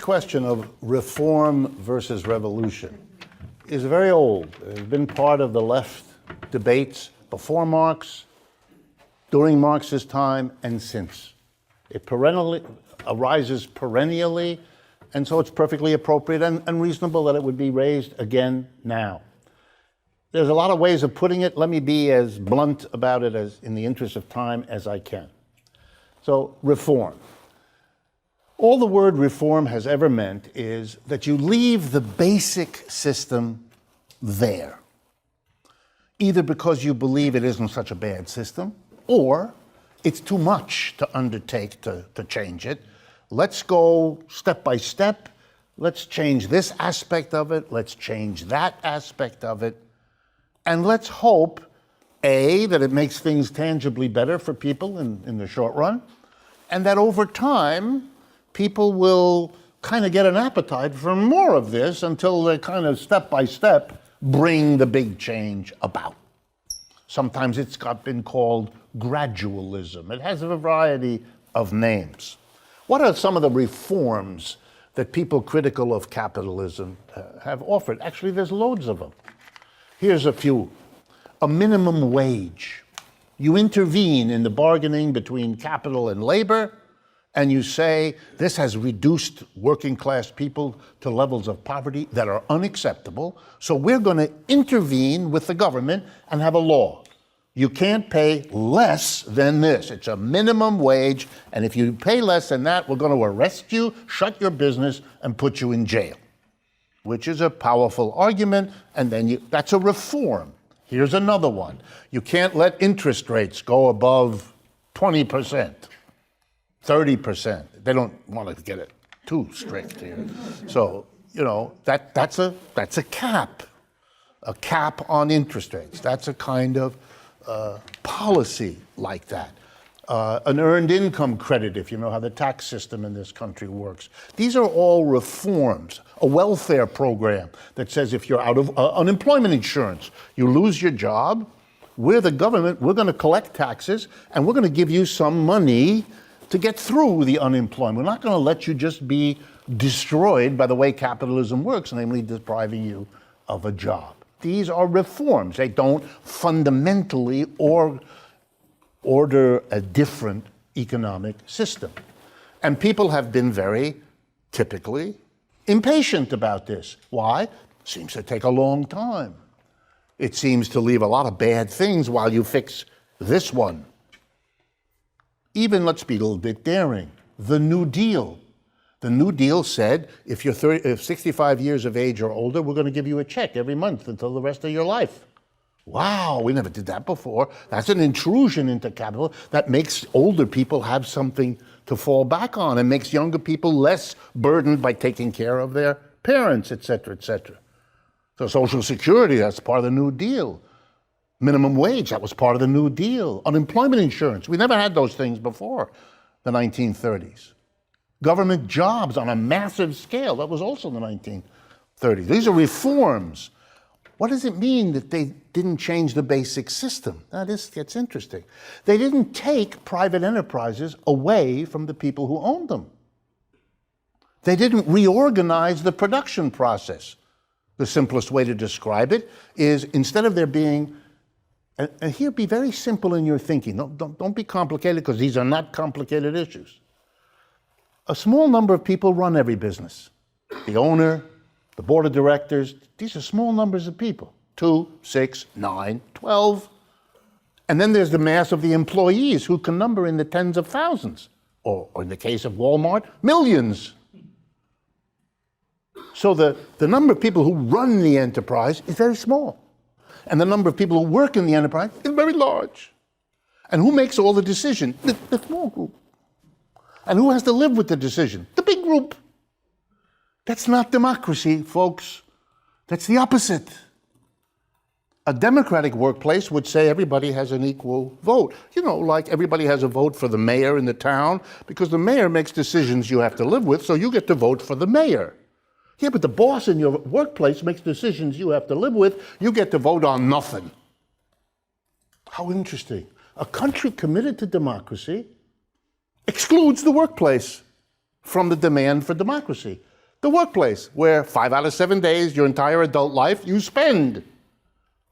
question of reform versus revolution is very old. It has been part of the left debates before Marx, during Marx's time, and since. It arises perennially, and so it's perfectly appropriate and reasonable that it would be raised again now. There's a lot of ways of putting it. Let me be as blunt about it as in the interest of time as I can. So, reform. All the word reform has ever meant is that you leave the basic system there, either because you believe it isn't such a bad system, or it's too much to undertake to change it. Let's go step by step. Let's change this aspect of it. Let's change that aspect of it. And let's hope, A, that it makes things tangibly better for people in the short run, and that over time, people will kind of get an appetite for more of this until they kind of step by step bring the big change about. Sometimes it's been called gradualism. It has a variety of names. What are some of the reforms that people critical of capitalism have offered? Actually, there's loads of them. Here's a few. A minimum wage. You intervene in the bargaining between capital and labor, and you say, this has reduced working class people to levels of poverty that are unacceptable, so we're going to intervene with the government and have a law. You can't pay less than this. It's a minimum wage, and if you pay less than that, we're going to arrest you, shut your business, and put you in jail, which is a powerful argument, and then that's a reform. Here's another one. You can't let interest rates go above 20%. 30%. They don't want to get it too strict here. So, you know, that's a cap on interest rates. That's a kind of policy like that. An earned income credit, if you know how the tax system in this country works. These are all reforms. A welfare program that says if you're out of unemployment insurance, you lose your job, we're the government, we're going to collect taxes, and we're going to give you some money to get through the unemployment. We're not going to let you just be destroyed by the way capitalism works, namely depriving you of a job. These are reforms. They don't fundamentally order a different economic system. And people have been very, typically, impatient about this. Why? Seems to take a long time. It seems to leave a lot of bad things while you fix this one. Even, let's be a little bit daring, the New Deal. The New Deal said, if you're 65 years of age or older, we're going to give you a check every month until the rest of your life. Wow, we never did that before. That's an intrusion into capital that makes older people have something to fall back on and makes younger people less burdened by taking care of their parents, et cetera, et cetera. So Social Security, that's part of the New Deal. Minimum wage, that was part of the New Deal. Unemployment insurance, we never had those things before the 1930s. Government jobs on a massive scale, that was also the 1930s. These are reforms. What does it mean that they didn't change the basic system? Now this gets interesting. They didn't take private enterprises away from the people who owned them. They didn't reorganize the production process. The simplest way to describe it is instead of there being, and here be very simple in your thinking, don't be complicated because these are not complicated issues. A small number of people run every business. The owner, the board of directors, these are small numbers of people. 2, 6, 9, 12. And then there's the mass of the employees who can number in the tens of thousands, or in the case of Walmart, millions. So the number of people who run the enterprise is very small. And the number of people who work in the enterprise is very large. And who makes all the decisions? The small group. And who has to live with the decision? The big group. That's not democracy, folks. That's the opposite. A democratic workplace would say everybody has an equal vote. You know, like everybody has a vote for the mayor in the town, because the mayor makes decisions you have to live with, so you get to vote for the mayor. Yeah, but the boss in your workplace makes decisions you have to live with, you get to vote on nothing. How interesting. A country committed to democracy excludes the workplace from the demand for democracy. The workplace, where 5 out of 7 days, your entire adult life, you spend.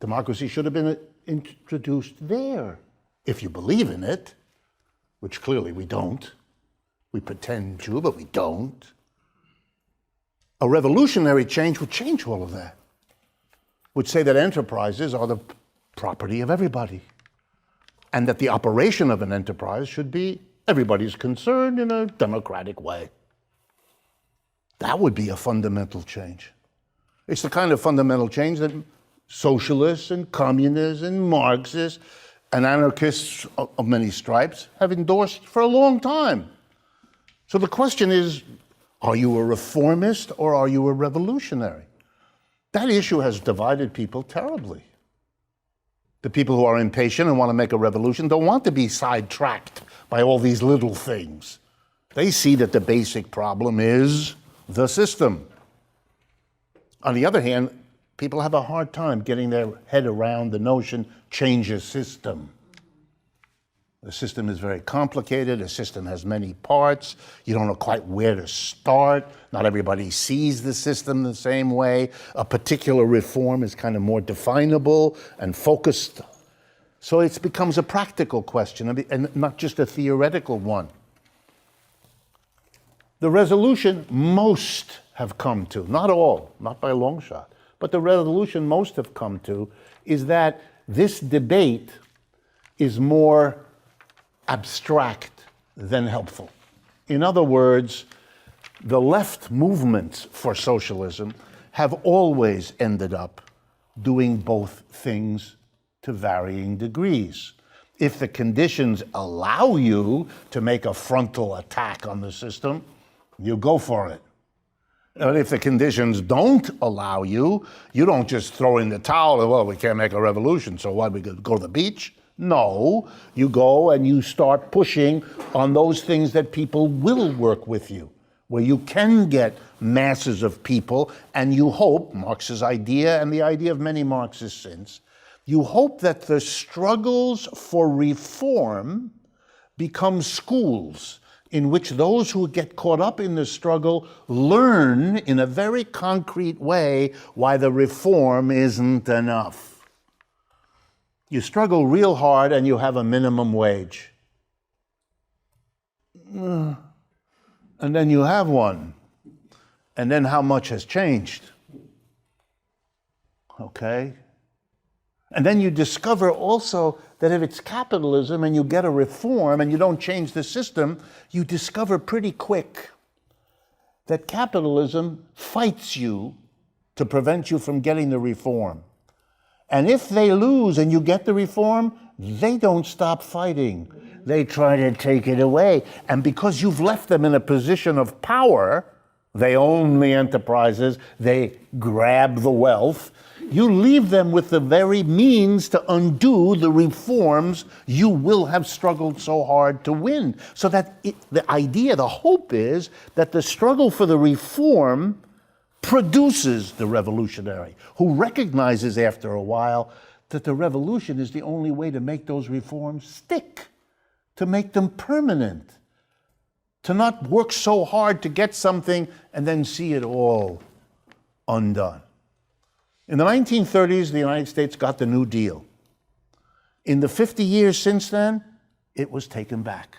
Democracy should have been introduced there, if you believe in it, which clearly we don't. We pretend to, but we don't. A revolutionary change would change all of that. Would say that enterprises are the property of everybody, and that the operation of an enterprise should be everybody's concern in a democratic way. That would be a fundamental change. It's the kind of fundamental change that socialists and communists and Marxists and anarchists of many stripes have endorsed for a long time. So the question is, are you a reformist or are you a revolutionary? That issue has divided people terribly. The people who are impatient and want to make a revolution don't want to be sidetracked by all these little things. They see that the basic problem is the system. On the other hand, people have a hard time getting their head around the notion, change a system. The system is very complicated. The system has many parts. You don't know quite where to start. Not everybody sees the system the same way. A particular reform is kind of more definable and focused. So it becomes a practical question and not just a theoretical one. The resolution most have come to, not all, not by a long shot, but the resolution most have come to is that this debate is more abstract than helpful. In other words, the left movements for socialism have always ended up doing both things to varying degrees. If the conditions allow you to make a frontal attack on the system, you go for it. But if the conditions don't allow you, you don't just throw in the towel and, well, we can't make a revolution, so what, we go to the beach? No, you go and you start pushing on those things that people will work with you, where you can get masses of people, and you hope, Marx's idea and the idea of many Marxists since, you hope that the struggles for reform become schools in which those who get caught up in the struggle learn in a very concrete way why the reform isn't enough. You struggle real hard and you have a minimum wage. And then you have one. And then how much has changed? Okay? And then you discover also that if it's capitalism and you get a reform and you don't change the system, you discover pretty quick that capitalism fights you to prevent you from getting the reform. And if they lose and you get the reform, they don't stop fighting. They try to take it away. And because you've left them in a position of power, they own the enterprises, they grab the wealth, you leave them with the very means to undo the reforms you will have struggled so hard to win. So that the idea, the hope is that the struggle for the reform produces the revolutionary, who recognizes after a while that the revolution is the only way to make those reforms stick, to make them permanent, to not work so hard to get something and then see it all undone. In the 1930s, the United States got the New Deal. In the 50 years since then, it was taken back.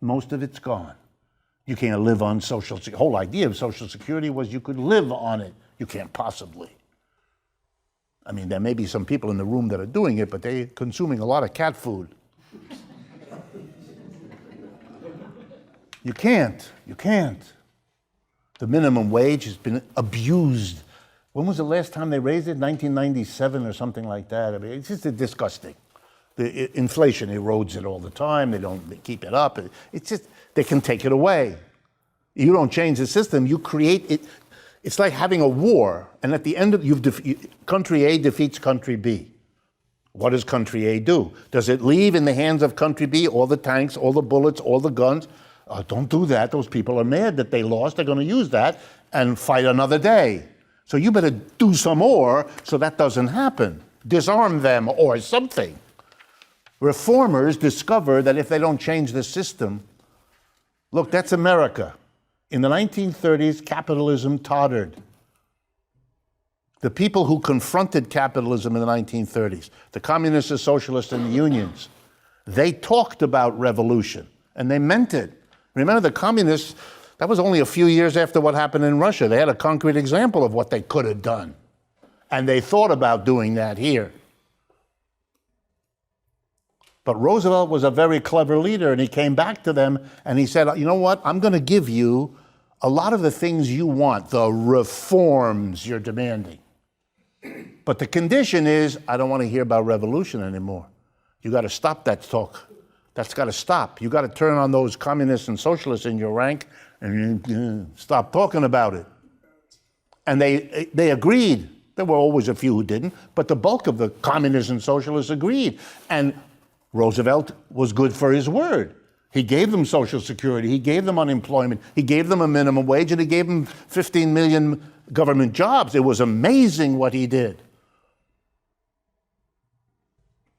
Most of it's gone. You can't live on Social Security. The whole idea of Social Security was you could live on it. You can't possibly. I mean, there may be some people in the room that are doing it, but they're consuming a lot of cat food. You can't. You can't. The minimum wage has been abused. When was the last time they raised it? 1997 or something like that. I mean, it's just disgusting. The inflation erodes it all the time. They keep it up. It's just, they can take it away. You don't change the system. You create it. It's like having a war, and at the end of country A defeats country B. What does country A do? Does it leave in the hands of country B all the tanks, all the bullets, all the guns? Don't do that. Those people are mad that they lost. They're going to use that and fight another day. So you better do some more so that doesn't happen. Disarm them or something. Reformers discover that if they don't change the system, look, that's America. In the 1930s, capitalism tottered. The people who confronted capitalism in the 1930s, the communists, the socialists, and the unions, they talked about revolution, and they meant it. Remember, the communists, that was only a few years after what happened in Russia. They had a concrete example of what they could have done. And they thought about doing that here. But Roosevelt was a very clever leader, and he came back to them and he said, you know what, I'm going to give you a lot of the things you want, the reforms you're demanding. But the condition is, I don't want to hear about revolution anymore. You got to stop that talk. That's got to stop. You got to turn on those communists and socialists in your rank and stop talking about it. And they agreed. There were always a few who didn't, but the bulk of the communists and socialists agreed. And Roosevelt was good for his word. He gave them Social Security, he gave them unemployment, he gave them a minimum wage, and he gave them 15 million government jobs. It was amazing what he did.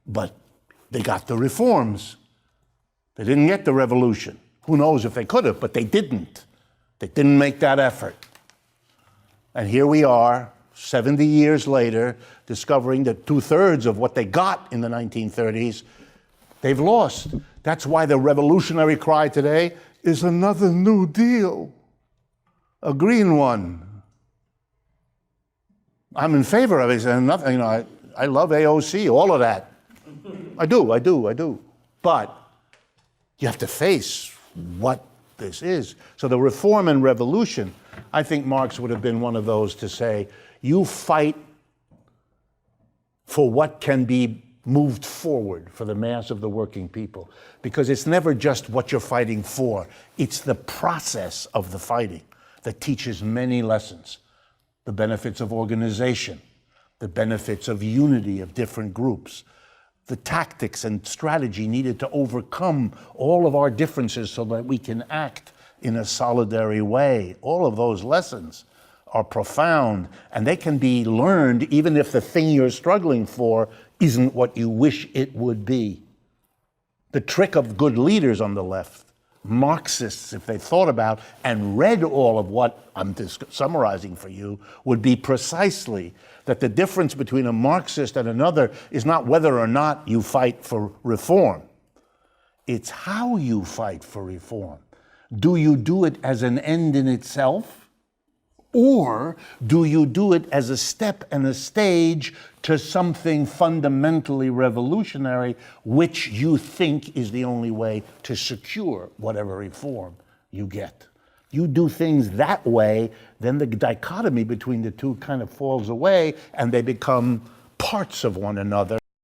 But they got the reforms. They didn't get the revolution. Who knows if they could have, but they didn't. They didn't make that effort. And here we are, 70 years later, discovering that 2/3 of what they got in the 1930s, they've lost. That's why the revolutionary cry today is another New Deal, a green one. I'm in favor of it. And nothing, you know, I love AOC, all of that. I do. But you have to face what this is. So the reform and revolution, I think Marx would have been one of those to say, you fight for what can be moved forward for the mass of the working people. Because it's never just what you're fighting for. It's the process of the fighting that teaches many lessons. The benefits of organization, the benefits of unity of different groups, the tactics and strategy needed to overcome all of our differences so that we can act in a solidary way. All of those lessons are profound, and they can be learned even if the thing you're struggling for isn't what you wish it would be. The trick of good leaders on the left, Marxists, if they thought about and read all of what I'm summarizing for you, would be precisely that the difference between a Marxist and another is not whether or not you fight for reform. It's how you fight for reform. Do you do it as an end in itself? Or do you do it as a step and a stage to something fundamentally revolutionary, which you think is the only way to secure whatever reform you get? You do things that way, then the dichotomy between the two kind of falls away, and they become parts of one another.